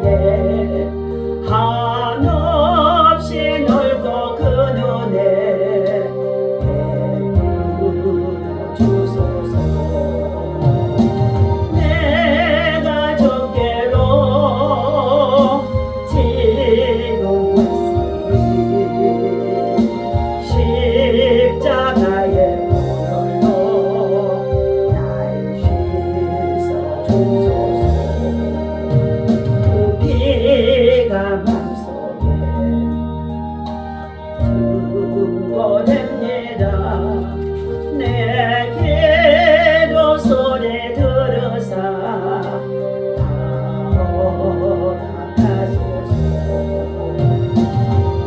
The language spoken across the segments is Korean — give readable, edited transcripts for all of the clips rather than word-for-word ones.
눈에 한없이 넓고 그 눈에 베풀어 주소서. 내가 적게로 지금 왔으니 십자가의 보혈로 날 씻어 주소서. 그 피가 맘속에 증거됩니다. 내 기도 소리 들으사 허락하소서.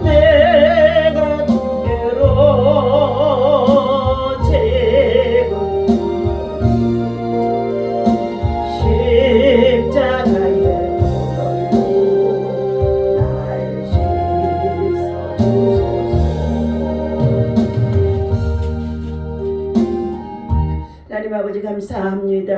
내가 두개로 지금 십자가의 보혈로 날 씻어 주소서. 하나님 아버지 감사합니다.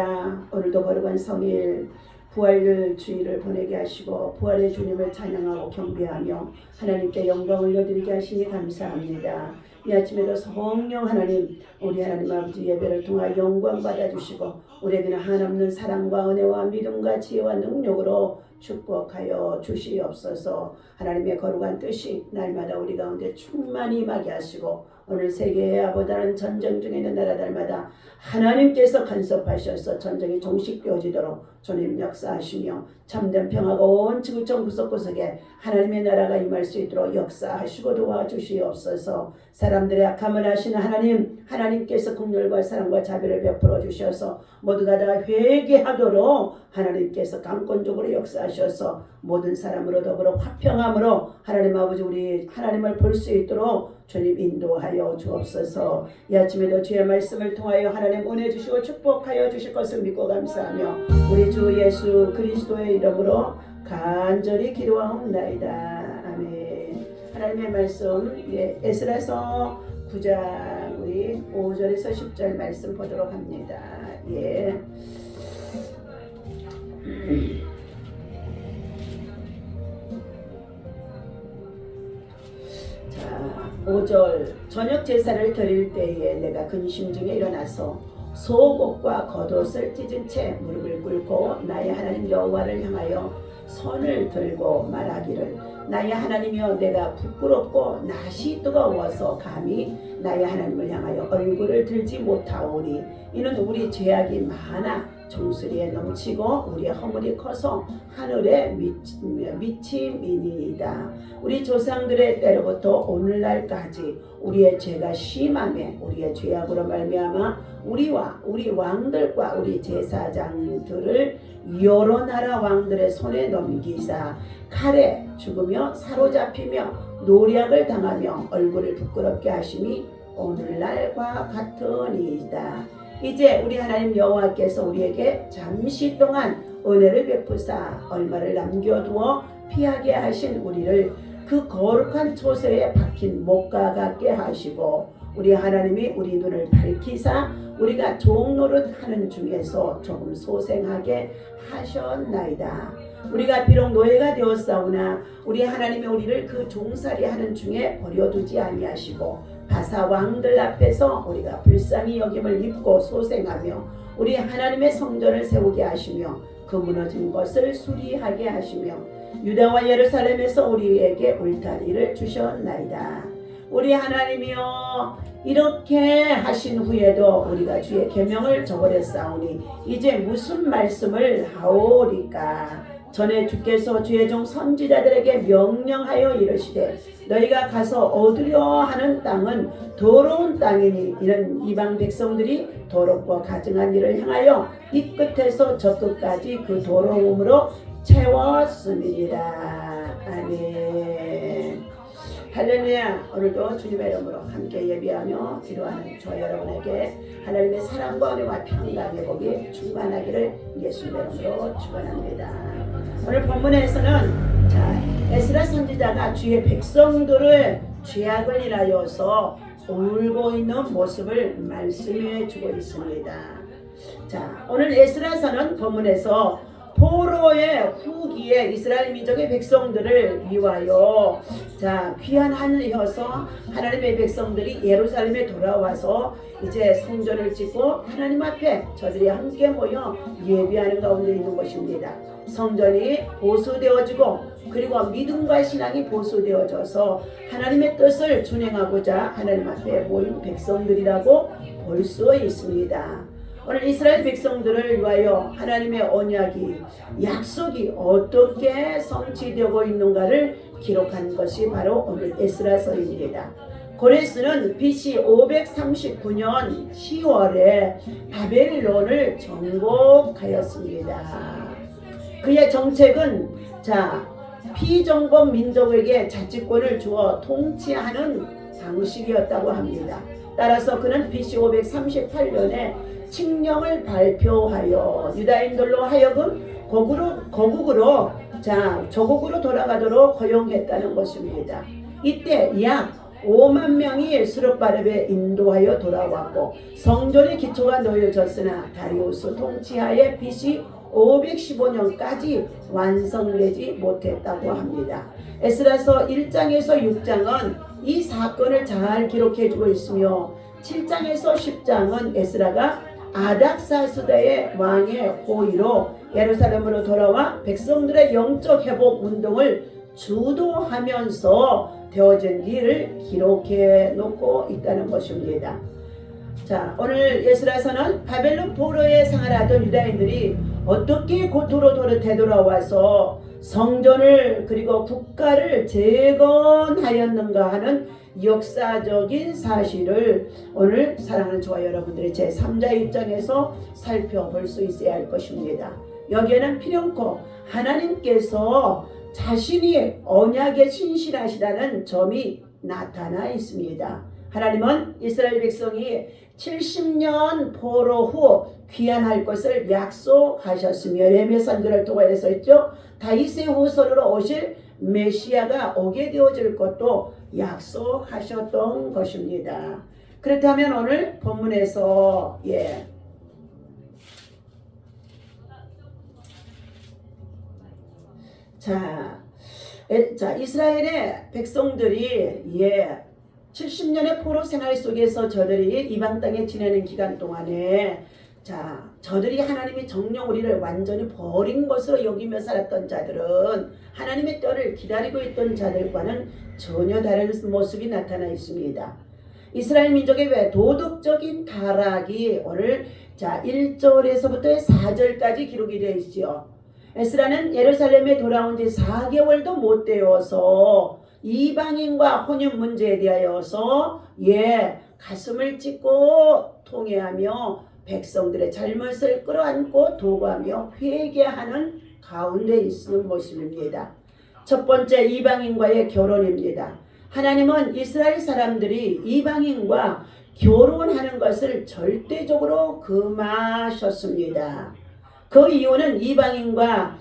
오늘도 거룩한 성일 부활절 주일을 보내게 하시고 부활의 주님을 찬양하고 경배하며 하나님께 영광을 올려드리게 하시니 감사합니다. 이 아침에도 성령 하나님, 우리 하나님 아버지 예배를 통하여 영광 받아주시고 우리에게는 한없는 사랑과 은혜와 믿음과 지혜와 능력으로 축복하여 주시옵소서. 하나님의 거룩한 뜻이 날마다 우리 가운데 충만히 임하게 하시고 오늘 세계의 아보다는 전쟁 중에 있는 나라들마다 하나님께서 간섭하셔서 전쟁이 종식되어지도록 주님 역사하시며 참된 평화가 온 지구촌 구석구석에 하나님의 나라가 임할 수 있도록 역사하시고 도와주시옵소서. 사람들의 악함을 아시는 하나님, 하나님께서 긍휼과 사랑과 자비를 베풀어 주셔서 모두가 다 회개하도록 하나님께서 강권적으로 역사하셔서 모든 사람으로 더불어 화평함으로 하나님 아버지 우리 하나님을 볼 수 있도록 주님 인도하여 주옵소서. 이 아침에도 주의 말씀을 통하여 하나님 은혜 주시고 축복하여 주실 것을 믿고 감사하며 우리 주 예수 그리스도의 이름으로 간절히 기도하옵나이다. 아멘. 하나님의 말씀 에스라서 9장 우리 5절에서 10절 말씀 보도록 합니다. 예. 자, 5절 저녁 제사를 드릴 때에 내가 근심 중에 일어나서 속옷과 겉옷을 찢은 채 무릎을 꿇고 나의 하나님 여호와를 향하여 손을 들고 말하기를 나의 하나님이여 내가 부끄럽고 낯이 뜨거워서 감히 나의 하나님을 향하여 얼굴을 들지 못하오니 이는 우리 죄악이 많아 정수리에 넘치고 우리의 허물이 커서 하늘에 미침이니이다. 우리 조상들의 때로부터 오늘날까지 우리의 죄가 심하며 우리의 죄악으로 말미암아 우리와 우리 왕들과 우리 제사장들을 여러 나라 왕들의 손에 넘기사 칼에 죽으며 사로잡히며 노략을 당하며 얼굴을 부끄럽게 하심이 오늘날과 같으니이다. 이제 우리 하나님 여호와께서 우리에게 잠시 동안 은혜를 베푸사 얼마를 남겨두어 피하게 하신 우리를 그 거룩한 초소에 박힌 목과 같게 하시고 우리 하나님이 우리 눈을 밝히사 우리가 종노릇 하는 중에서 조금 소생하게 하셨나이다. 우리가 비록 노예가 되었사오나 우리 하나님이 우리를 그 종살이 하는 중에 버려두지 아니하시고 바사 왕들 앞에서 우리가 불쌍히 여김을 입고 소생하며 우리 하나님의 성전을 세우게 하시며 그 무너진 것을 수리하게 하시며 유다와 예루살렘에서 우리에게 울타리를 주셨나이다. 우리 하나님이여 이렇게 하신 후에도 우리가 주의 계명을 저버렸사오니 이제 무슨 말씀을 하오리까. 전에 주께서 주의 종 선지자들에게 명령하여 이르시되 너희가 가서 얻으려 하는 땅은 더러운 땅이니 이런 이방 백성들이 더럽고 가증한 일을 향하여 이 끝에서 저 끝까지 그 더러움으로 채웠음이니라. 아멘. 할렐루야. 오늘도 주님의 이름으로 함께 예배하며 기도하는 저 여러분에게 하나님의 사랑과 은혜와 평강의 복이 충만하기를 예수님의 이름으로 축원합니다. 오늘 본문에서는 에스라 선지자가 주의 백성들을 죄악을 인하여서 울고 있는 모습을 말씀해 주고 있습니다. 오늘 에스라서는 본문에서 포로의 후기에 이스라엘 민족의 백성들을 위하여 귀한 하늘이어서 하나님의 백성들이 예루살렘에 돌아와서 이제 성전을 짓고 하나님 앞에 저들이 함께 모여 예배하는 가운데 있는 것입니다. 성전이 보수되어지고 그리고 믿음과 신앙이 보수되어져서 하나님의 뜻을 준행하고자 하나님 앞에 모인 백성들이라고 볼 수 있습니다. 오늘 이스라엘 백성들을 위하여 하나님의 언약이 약속이 어떻게 성취되고 있는가를 기록한 것이 바로 오늘 에스라서입니다. 고레스는 BC 539년 10월에 바벨론을 정복하였습니다. 그의 정책은 피정복 민족에게 자치권을 주어 통치하는 방식이었다고 합니다. 따라서 그는 BC 538년에 칙령을 발표하여 유다인들로 하여금 고국으로 조국으로 돌아가도록 허용했다는 것입니다. 이때 약 5만 명이 수르바벨에 인도하여 돌아왔고 성전의 기초가 놓여졌으나 다리우스 통치하에 BC 515년까지 완성되지 못했다고 합니다. 에스라서 1장에서 6장은 이 사건을 잘 기록해주고 있으며 7장에서 10장은 에스라가 아닥사스다의 왕의 호의로 예루살렘으로 돌아와 백성들의 영적 회복 운동을 주도하면서 되어진 일을 기록해 놓고 있다는 것입니다. 오늘 에스라서는 바벨론 포로에 생활하던 유다인들이 어떻게 고토로 되돌아와서 성전을 그리고 국가를 재건하였는가 하는 역사적인 사실을 오늘 사랑하는 저와 여러분들이 제3자 입장에서 살펴볼 수 있어야 할 것입니다. 여기에는 필연코 하나님께서 자신이 언약에 신실하시다는 점이 나타나 있습니다. 하나님은 이스라엘 백성이 70년 포로 후 귀환할 것을 약속하셨으며 예레미야 선지자를 통해서 했죠. 다윗의 후손으로 오실 메시아가 오게 되어질 것도 약속하셨던 것입니다. 그렇다면 오늘 본문에서 이스라엘의 백성들이 70년의 포로 생활 속에서 저들이 이방 땅에 지내는 기간 동안에 저들이 하나님이 정녕 우리를 완전히 버린 것으로 여기며 살았던 자들은 하나님의 때를 기다리고 있던 자들과는 전혀 다른 모습이 나타나 있습니다. 이스라엘 민족의 도덕적인 타락이 오늘 1절에서부터 4절까지 기록이 되어 있지요. 에스라는 예루살렘에 돌아온 지 4개월도 못 되어서 이방인과 혼인 문제에 대하여서 가슴을 찢고 통회하며 백성들의 잘못을 끌어안고 도구하며 회개하는 가운데 있는 모습입니다. 첫 번째, 이방인과의 결혼입니다. 하나님은 이스라엘 사람들이 이방인과 결혼하는 것을 절대적으로 금하셨습니다. 그 이유는 이방인과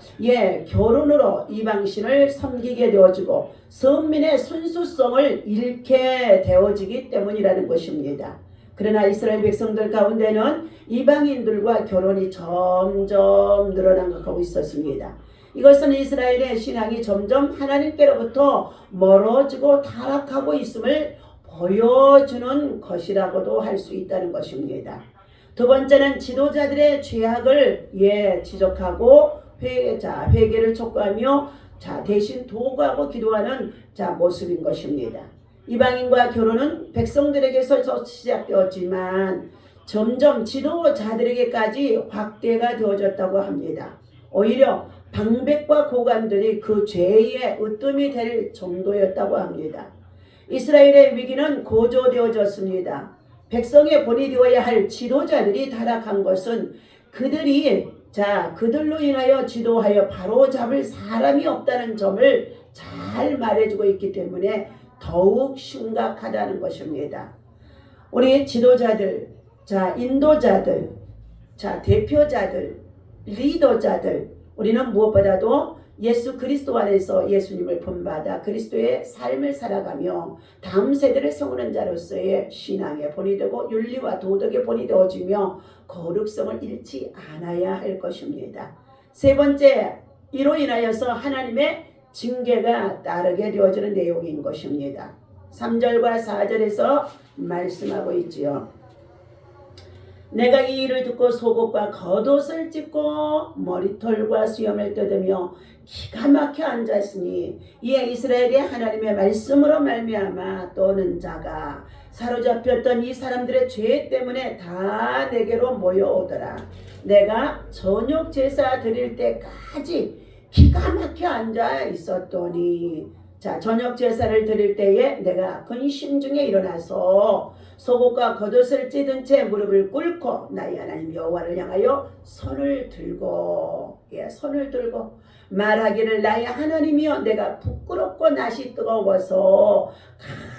결혼으로 이방신을 섬기게 되어지고 선민의 순수성을 잃게 되어지기 때문이라는 것입니다. 그러나 이스라엘 백성들 가운데는 이방인들과 결혼이 점점 늘어나고 있었습니다. 이것은 이스라엘의 신앙이 점점 하나님께로부터 멀어지고 타락하고 있음을 보여주는 것이라고도 할 수 있다는 것입니다. 두 번째는 지도자들의 죄악을 지적하고 회개를 촉구하며 대신 도구하고 기도하는 모습인 것입니다. 이방인과 결혼은 백성들에게서 시작되었지만 점점 지도자들에게까지 확대가 되어졌다고 합니다. 오히려 방백과 고관들이 그 죄의 으뜸이 될 정도였다고 합니다. 이스라엘의 위기는 고조되어졌습니다. 백성의 본이 되어야 할 지도자들이 타락한 것은 그들로 인하여 지도하여 바로잡을 사람이 없다는 점을 잘 말해주고 있기 때문에 더욱 심각하다는 것입니다. 우리 지도자들, 인도자들, 대표자들, 리더자들, 우리는 무엇보다도 예수 그리스도 안에서 예수님을 본받아 그리스도의 삶을 살아가며 다음 세대를 세우는 자로서의 신앙의 본이 되고 윤리와 도덕의 본이 되어지며 거룩성을 잃지 않아야 할 것입니다. 세 번째, 이로 인하여서 하나님의 징계가 따르게 되어지는 내용인 것입니다. 3절과 4절에서 말씀하고 있지요. 내가 이 일을 듣고 속옷과 겉옷을 찢고 머리털과 수염을 뜯으며 기가 막혀 앉았으니 이에 이스라엘의 하나님의 말씀으로 말미암아 떠는 자가 사로잡혔던 이 사람들의 죄 때문에 다 내게로 모여오더라. 내가 저녁 제사 드릴 때까지 기가 막혀 앉아 있었더니, 자, 저녁 제사를 드릴 때에 내가 근심 중에 일어나서 속옷과 겉옷을 찢은 채 무릎을 꿇고 나의 하나님 여호와를 향하여 손을 들고 말하기를, 나의 하나님이여, 내가 부끄럽고 낯이 뜨거워서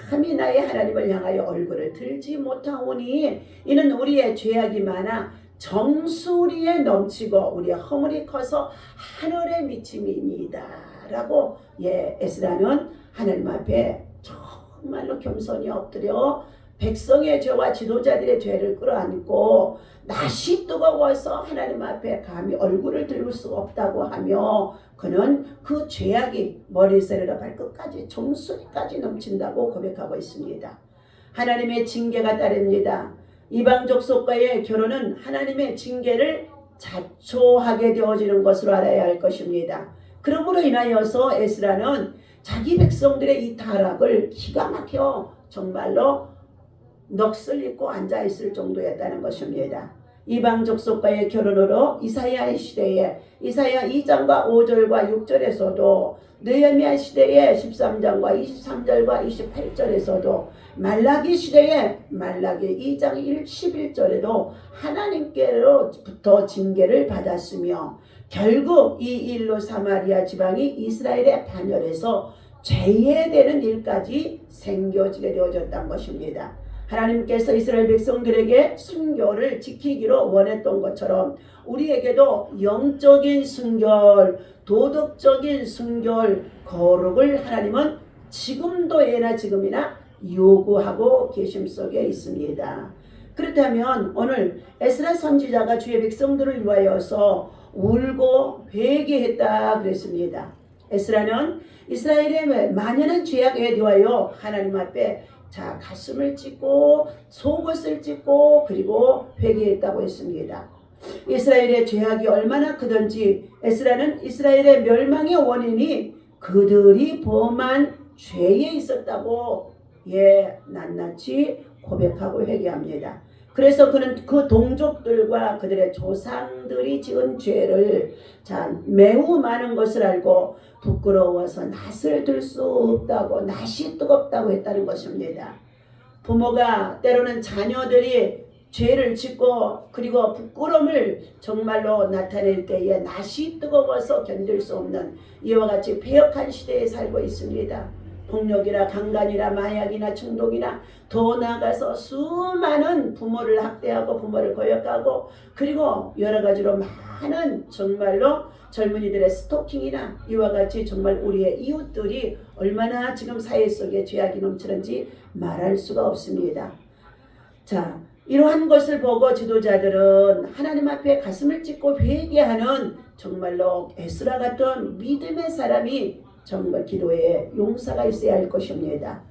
감히 나의 하나님을 향하여 얼굴을 들지 못하오니 이는 우리의 죄악이 많아 정수리에 넘치고 우리의 허물이 커서 하늘에 미침이니이다 라고 에스라는 하나님 앞에 정말로 겸손히 엎드려 백성의 죄와 지도자들의 죄를 끌어안고 낯이 뜨거워서 하나님 앞에 감히 얼굴을 들을 수 없다고 하며 그는 그 죄악이 머리새로부터 발끝까지 정수리까지 넘친다고 고백하고 있습니다. 하나님의 징계가 따릅니다. 이방 족속과의 결혼은 하나님의 징계를 자초하게 되어지는 것으로 알아야 할 것입니다. 그러므로 인하여서 에스라는 자기 백성들의 이 타락을 기가 막혀 정말로 넋을 잃고 앉아있을 정도였다는 것입니다. 이방 족속과의 결혼으로 이사야 시대에 이사야 2장과 5절과 6절에서도 느헤미야 시대에 13장과 23절과 28절에서도 말라기 시대에 말라기 2장 11절에도 하나님께로부터 징계를 받았으며 결국 이 일로 사마리아 지방이 이스라엘의 반열에서 죄해되는 일까지 생겨지게 되어졌던 것입니다. 하나님께서 이스라엘 백성들에게 순결을 지키기로 원했던 것처럼 우리에게도 영적인 순결, 도덕적인 순결, 거룩을 하나님은 지금도 예나 지금이나 요구하고 계심 속에 있습니다. 그렇다면 오늘 에스라 선지자가 주의 백성들을 위하여서 울고 회개했다 그랬습니다. 에스라는 이스라엘의 만연한 죄악에 대하여 하나님 앞에 가슴을 찢고 속옷을 찢고 그리고 회개했다고 했습니다. 이스라엘의 죄악이 얼마나 크든지 에스라는 이스라엘의 멸망의 원인이 그들이 범한 죄에 있었다고 낱낱이 고백하고 회개합니다. 그래서 그는 그 동족들과 그들의 조상들이 지은 죄를 매우 많은 것을 알고 부끄러워서 낯을 들 수 없다고, 낯이 뜨겁다고 했다는 것입니다. 부모가 때로는 자녀들이 죄를 짓고 그리고 부끄러움을 정말로 나타낼 때에 낯이 뜨거워서 견딜 수 없는 이와 같이 패역한 시대에 살고 있습니다. 폭력이나 강간이나 마약이나 중독이나 더 나아가서 수많은 부모를 학대하고 부모를 거역하고 그리고 여러 가지로 많은 정말로 젊은이들의 스토킹이나 이와 같이 정말 우리의 이웃들이 얼마나 지금 사회 속에 죄악이 넘치는지 말할 수가 없습니다. 자, 이러한 것을 보고 지도자들은 하나님 앞에 가슴을 찢고 회개하는 정말로 에스라 같은 믿음의 사람이 정말 기도에 용사가 있어야 할 것입니다.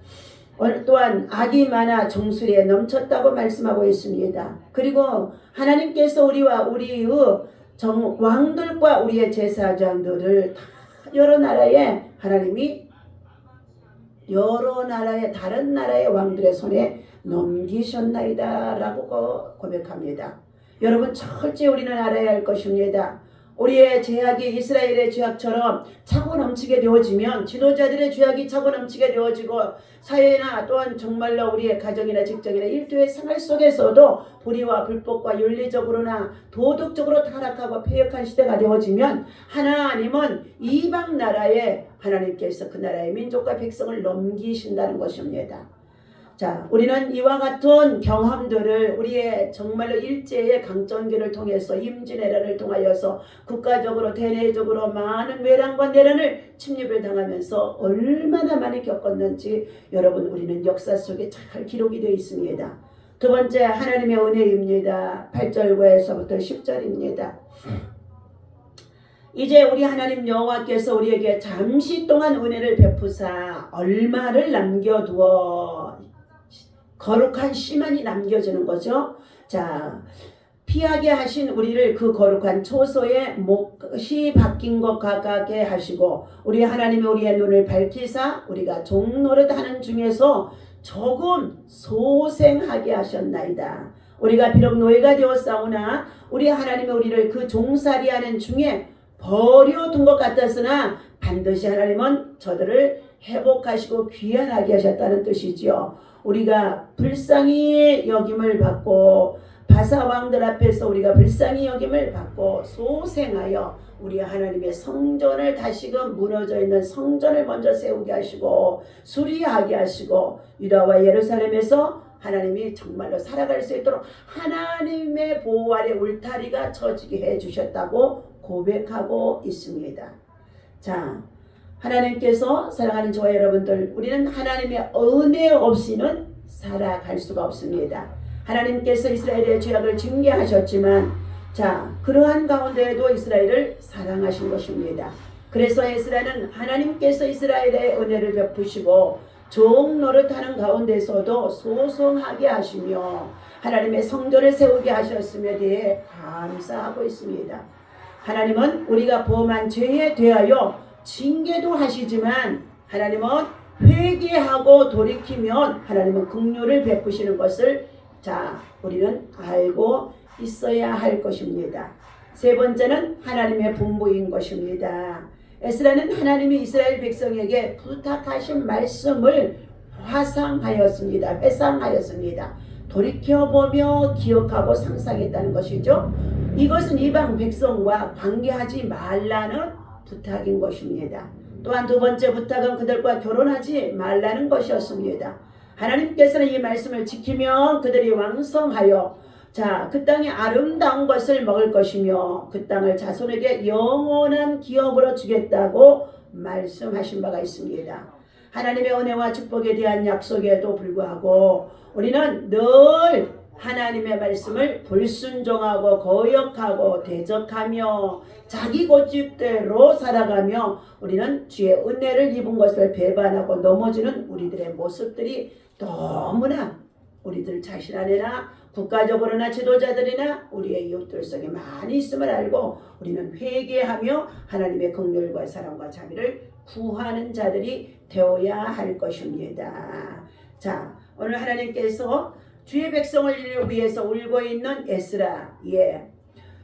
또한 악이 많아 정수리에 넘쳤다고 말씀하고 있습니다. 그리고 하나님께서 우리와 우리의 왕들과 우리의 제사장들을 다 여러 나라의 하나님이 여러 나라의 다른 나라의 왕들의 손에 넘기셨나이다 라고 고백합니다. 여러분 철저히 우리는 알아야 할 것입니다. 우리의 죄악이 이스라엘의 죄악처럼 차고 넘치게 되어지면 지도자들의 죄악이 차고 넘치게 되어지고 사회나 또한 정말로 우리의 가정이나 직장이나 일터의 생활 속에서도 불의와 불법과 윤리적으로나 도덕적으로 타락하고 패역한 시대가 되어지면 하나님은 이방 나라에 하나님께서 그 나라의 민족과 백성을 넘기신다는 것입니다. 자, 우리는 이와 같은 경험들을 우리의 정말로 일제의 강점기를 통해서 임진왜란을 통하여서 국가적으로 대내적으로 많은 외란과 내란을 침입을 당하면서 얼마나 많이 겪었는지 여러분 우리는 역사 속에 잘 기록이 되어 있습니다. 두 번째 하나님의 은혜입니다. 8절에서부터 10절입니다. 이제 우리 하나님 여호와께서 우리에게 잠시 동안 은혜를 베푸사 얼마를 남겨두어 거룩한 씨만이 남겨지는 거죠. 자, 피하게 하신 우리를 그 거룩한 초소에 못이 박힌 것 같게 하시고 우리 하나님이 우리의 눈을 밝히사 우리가 종노릇하는 중에서 조금 소생하게 하셨나이다. 우리가 비록 노예가 되었사오나 우리 하나님이 우리를 그 종살이하는 중에 버려둔 것 같았으나 반드시 하나님은 저들을 회복하시고 귀환하게 하셨다는 뜻이지요. 우리가 불쌍히 여김을 받고 바사왕들 앞에서 우리가 불쌍히 여김을 받고 소생하여 우리 하나님의 성전을 다시금 무너져 있는 성전을 먼저 세우게 하시고 수리하게 하시고 유다와 예루살렘에서 하나님이 정말로 살아갈 수 있도록 하나님의 보호 아래 울타리가 쳐지게 해주셨다고 고백하고 있습니다. 자, 하나님께서 사랑하는 저와 여러분들, 우리는 하나님의 은혜 없이는 살아갈 수가 없습니다. 하나님께서 이스라엘의 죄악을 징계하셨지만 자, 그러한 가운데에도 이스라엘을 사랑하신 것입니다. 그래서 에스라는 하나님께서 이스라엘의 은혜를 베푸시고 종 노릇하는 가운데서도 소송하게 하시며 하나님의 성전을 세우게 하셨음에 대해 감사하고 있습니다. 하나님은 우리가 범한 죄에 대하여 징계도 하시지만 하나님은 회개하고 돌이키면 하나님은 긍휼을 베푸시는 것을 자, 우리는 알고 있어야 할 것입니다. 세 번째는 하나님의 분부인 것입니다. 에스라는 하나님이 이스라엘 백성에게 부탁하신 말씀을 회상하였습니다. 돌이켜보며 기억하고 상상했다는 것이죠. 이것은 이방 백성과 관계하지 말라는 부탁인 것입니다. 또한 두 번째 부탁은 그들과 결혼하지 말라는 것이었습니다. 하나님께서는 이 말씀을 지키면 그들이 왕성하여 자, 그 땅의 아름다운 것을 먹을 것이며 그 땅을 자손에게 영원한 기업으로 주겠다고 말씀하신 바가 있습니다. 하나님의 은혜와 축복에 대한 약속에도 불구하고 우리는 늘 하나님의 말씀을 불순종하고 거역하고 대적하며 자기 고집대로 살아가며 우리는 주의 은혜를 입은 것을 배반하고 넘어지는 우리들의 모습들이 너무나 우리들 자신 안에나 국가적으로나 지도자들이나 우리의 이웃들 속에 많이 있음을 알고 우리는 회개하며 하나님의 긍휼과 사랑과 자비를 구하는 자들이 되어야 할 것입니다. 자, 오늘 하나님께서 주의 백성을 위해서 울고 있는 에스라,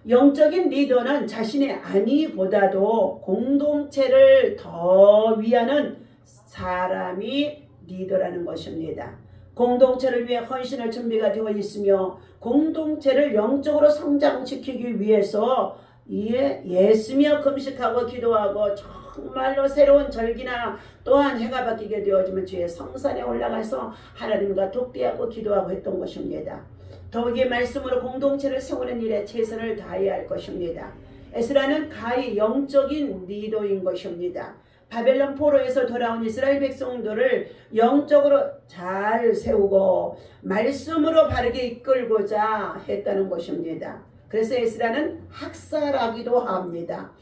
영적인 리더는 자신의 안위보다도 공동체를 더 위하는 사람이 리더라는 것입니다. 공동체를 위해 헌신할 준비가 되어 있으며 공동체를 영적으로 성장시키기 위해서 예수며 금식하고 기도하고 정말로 새로운 절기나 또한 해가 바뀌게 되어지면 주의 성산에 올라가서 하나님과 독대하고 기도하고 했던 것입니다. 더욱이 말씀으로 공동체를 세우는 일에 최선을 다해야 할 것입니다. 에스라는 가히 영적인 리더인 것입니다. 바벨론 포로에서 돌아온 이스라엘 백성들을 영적으로 잘 세우고 말씀으로 바르게 이끌고자 했다는 것입니다. 그래서 에스라는 학살하기도 합니다.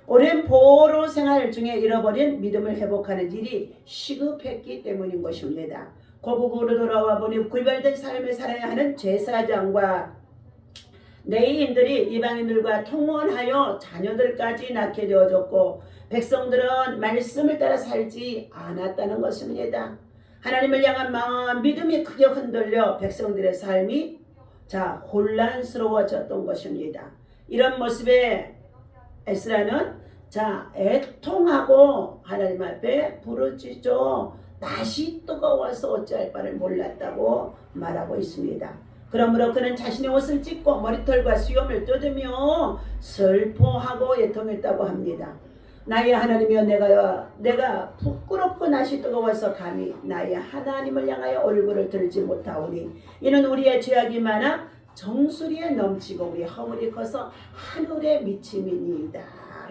오랜 포로 생활 중에 잃어버린 믿음을 회복하는 일이 시급했기 때문인 것입니다. 고국으로 돌아와 보니 구별된 삶을 살아야 하는 제사장과 레위인들이 이방인들과 통혼하여 자녀들까지 낳게 되어졌고 백성들은 말씀을 따라 살지 않았다는 것입니다. 하나님을 향한 마음 믿음이 크게 흔들려 백성들의 삶이 혼란스러워졌던 것입니다. 이런 모습에 에스라는 애통하고 하나님 앞에 부르짖어 낯이 뜨거워서 어찌할 바를 몰랐다고 말하고 있습니다. 그러므로 그는 자신의 옷을 찢고 머리털과 수염을 뜯으며 슬퍼하고 애통했다고 합니다. 나의 하나님이여, 내가 부끄럽고 낯이 뜨거워서 감히 나의 하나님을 향하여 얼굴을 들지 못하오니 이는 우리의 죄악이 많아 정수리에 넘치고 우리 허물이 커서 하늘에 미침이니이다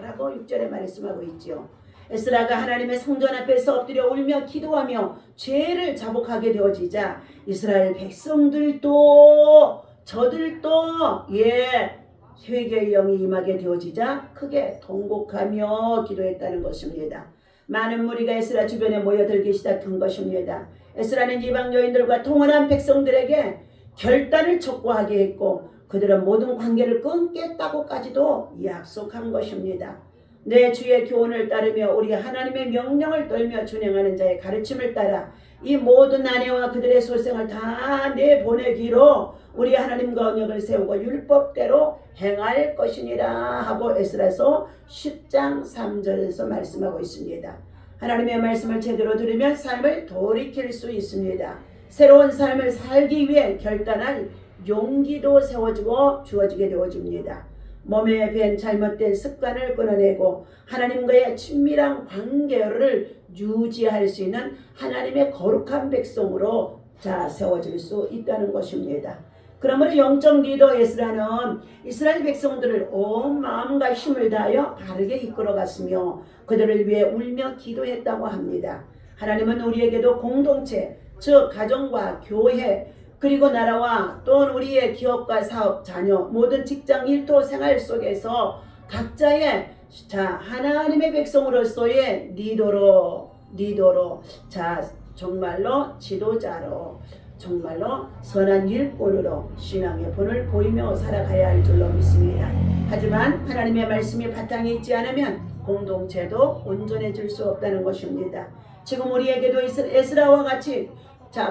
라고 6절에 말씀하고 있지요. 에스라가 하나님의 성전 앞에서 엎드려 울며 기도하며 죄를 자복하게 되어지자 이스라엘 백성들도 저들도 회개의 영이 임하게 되어지자 크게 통곡하며 기도했다는 것입니다. 많은 무리가 에스라 주변에 모여들기 시작한 것입니다. 에스라는 이방 여인들과 통혼한 백성들에게 결단을 촉구하게 했고 그들은 모든 관계를 끊겠다고까지도 약속한 것입니다. 내 주의 교훈을 따르며 우리 하나님의 명령을 떨며 준행하는 자의 가르침을 따라 이 모든 아내와 그들의 소생을 다 내보내기로 우리 하나님과 언약을 세우고 율법대로 행할 것이니라 하고 에스라서 10장 3절에서 말씀하고 있습니다. 하나님의 말씀을 제대로 들으면 삶을 돌이킬 수 있습니다. 새로운 삶을 살기 위해 결단할 용기도 세워지고 주어지게 되어집니다. 몸에 밴 잘못된 습관을 끊어내고 하나님과의 친밀한 관계를 유지할 수 있는 하나님의 거룩한 백성으로 세워질 수 있다는 것입니다. 그러므로 영적 리더 에스라는 이스라엘 백성들을 온 마음과 힘을 다하여 바르게 이끌어갔으며 그들을 위해 울며 기도했다고 합니다. 하나님은 우리에게도 공동체, 즉 가정과 교회 그리고 나라와 또는 우리의 기업과 사업, 자녀, 모든 직장, 일터 생활 속에서 각자의 하나님의 백성으로서의 리더로 정말로 지도자로 정말로 선한 일꾼으로 신앙의 본을 보이며 살아가야 할 줄로 믿습니다. 하지만 하나님의 말씀이 바탕에 있지 않으면 공동체도 온전해질 수 없다는 것입니다. 지금 우리에게도 에스라와 같이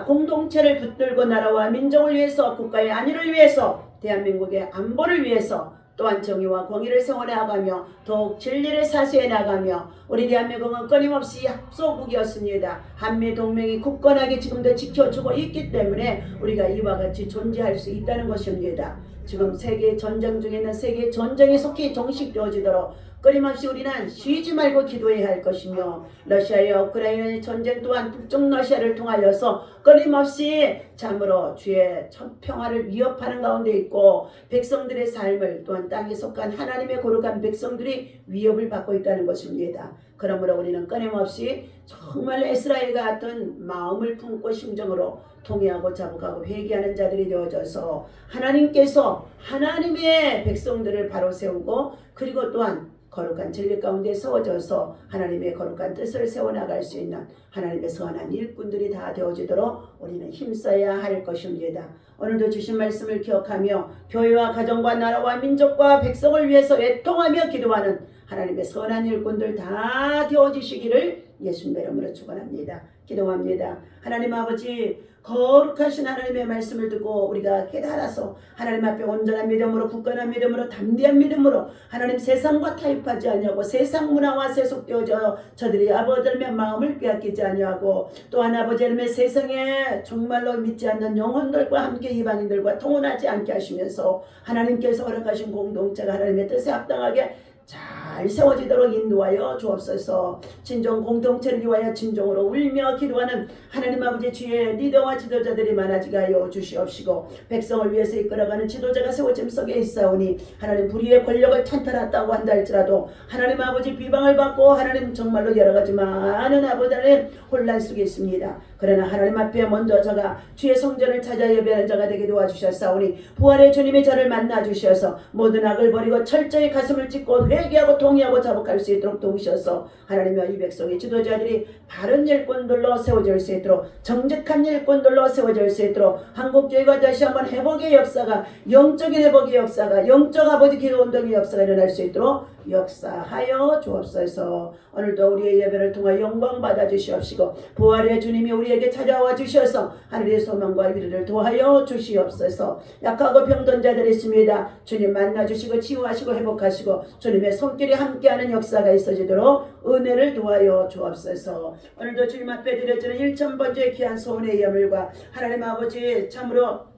공동체를 붙들고 나라와 민족을 위해서 국가의 안위를 위해서 대한민국의 안보를 위해서 또한 정의와 공의를 세워내 나가며 더욱 진리를 사수해 나가며 우리 대한민국은 끊임없이 합소국이었습니다. 한미동맹이 굳건하게 지금도 지켜주고 있기 때문에 우리가 이와 같이 존재할 수 있다는 것입니다. 지금 세계 전쟁 중에 있는 세계 전쟁이 속히 종식되어지도록 끊임없이 우리는 쉬지 말고 기도해야 할 것이며 러시아와 우크라이나의 전쟁 또한 북쪽 러시아를 통하여서 끊임없이 참으로 주의 평화를 위협하는 가운데 있고 백성들의 삶을 또한 땅에 속한 하나님의 거룩한 백성들이 위협을 받고 있다는 것입니다. 그러므로 우리는 끊임없이 정말 에스라엘 같은 마음을 품고 심정으로 통회하고 자복하고 회개하는 자들이 되어져서 하나님께서 하나님의 백성들을 바로 세우고 그리고 또한 거룩한 진리 가운데 세워져서 하나님의 거룩한 뜻을 세워나갈 수 있는 하나님의 선한 일꾼들이 다 되어지도록 우리는 힘써야 할 것입니다. 오늘도 주신 말씀을 기억하며 교회와 가정과 나라와 민족과 백성을 위해서 애통하며 기도하는 하나님의 선한 일꾼들 다 되어지시기를 예수님의 이름으로 축원합니다. 기도합니다. 하나님 아버지 거룩하신 하나님의 말씀을 듣고 우리가 깨달아서 하나님 앞에 온전한 믿음으로 굳건한 믿음으로 담대한 믿음으로 하나님 세상과 타협하지 아니하고 세상 문화와 세속되어져 저들이 아버지의 마음을 빼앗기지 아니하고 또한 아버지의 세상에 정말로 믿지 않는 영혼들과 함께 이방인들과 통혼하지 않게 하시면서 하나님께서 허락하신 공동체가 하나님의 뜻에 합당하게 잘 세워지도록 인도하여 주옵소서. 진정 공동체를 위하여 진정으로 울며 기도하는 하나님 아버지 주의 리더와 지도자들이 많아지게 하여 주시옵시고 백성을 위해서 이끌어가는 지도자가 세워짐 속에 있사오니 하나님 불의의 권력을 찬탈했다고 한다 할지라도 하나님 아버지 비방을 받고 하나님 정말로 여러가지 많은 아버지의 혼란 속에 있습니다. 그러나 하나님 앞에 먼저 저가 주의 성전을 찾아 예배하는 자가 되게 도와주셨사오니 부활의 주님의 저를 만나 주셔서 모든 악을 버리고 철저히 가슴을 찢고 회개하고 동의하고 자복할 수 있도록 도우셔서 하나님의 이 백성의 지도자들이 바른 일꾼들로 세워질 수 있도록 정직한 일꾼들로 세워질 수 있도록 한국교회가 다시 한번 회복의 역사가 영적인 회복의 역사가 영적 아버지 기도운동의 역사가 일어날 수 있도록 역사하여 주옵소서. 오늘도 우리의 예배를 통하여 영광 받아 주시옵시고 부활의 주님이 우리에게 찾아와 주셔서 하늘의 소망과 위로를 도하여 주시옵소서. 약하고 병든 자들이 있습니다. 주님 만나 주시고 치유하시고 회복하시고 주님의 손길이 함께하는 역사가 있어지도록 은혜를 도하여 주옵소서. 오늘도 주님 앞에 드려지는 1000번째 귀한 소원의 예물과 하나님 아버지 참으로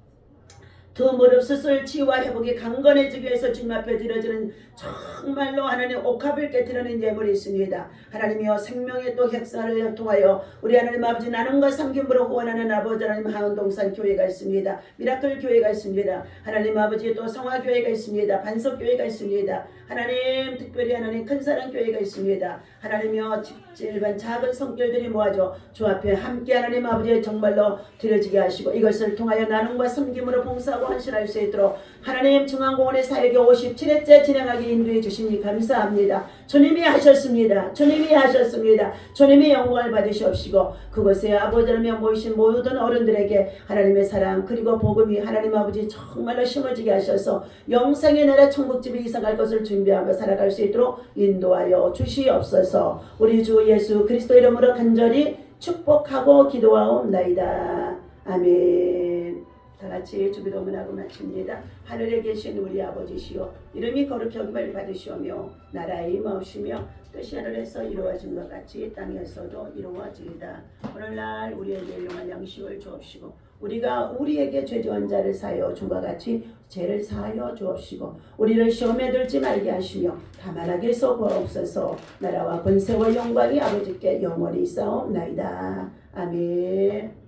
두 무릎 수술 치유와 회복이 강건해지기 위해서 주님 앞에 드려지는 정말로 하나님 옥합을 깨뜨리는 예물이 있습니다. 하나님이여 생명의 또 역사를 통하여 우리 하나님 아버지 나눔과 섬김으로 후원하는 아버지 하나님 하은동산 교회가 있습니다. 미라클 교회가 있습니다. 하나님 아버지 또 성화교회가 있습니다. 반석교회가 있습니다. 하나님 특별히 하나님 큰사랑 교회가 있습니다. 하나님이여 일반 작은 성결들이 모아져 주 앞에 함께 하나님 아버지의 정말로 드려지게 하시고 이것을 통하여 나눔과 섬김으로 봉사하고 기도하고 헌신할 수 있도록 하나님 중앙공원의 사역이 57회째 진행하게 인도해 주시니 감사합니다. 주님이 하셨습니다. 주님이 하셨습니다. 주님이 영광을 받으시옵시고 그곳에 아버지 하나님 모이신 모든 어른들에게 하나님의 사랑 그리고 복음이 하나님 아버지 정말로 심어지게 하셔서 영생의 나라 천국집에 이사갈 것을 준비하며 살아갈 수 있도록 인도하여 주시옵소서. 우리 주 예수 그리스도 이름으로 간절히 축복하고 기도하옵나이다. 아멘. 다같이 주기도문하고 마칩니다. 하늘에 계신 우리 아버지시여 이름이 거룩히 여김을 받으시오며 나라의 임하옵시며 뜻이 하늘에서 이루어진 것 같이 땅에서도 이루어지이다. 오늘날 우리에게 일용할 양식을 주옵시고 우리가 우리에게 죄지은 자를 사하여 준과 같이 죄를 사하여 주옵시고 우리를 시험에 들지 말게 하시며 다만 악에서 구하옵소서. 나라와 권세와 영광이 아버지께 영원히 있사옵나이다. 아멘.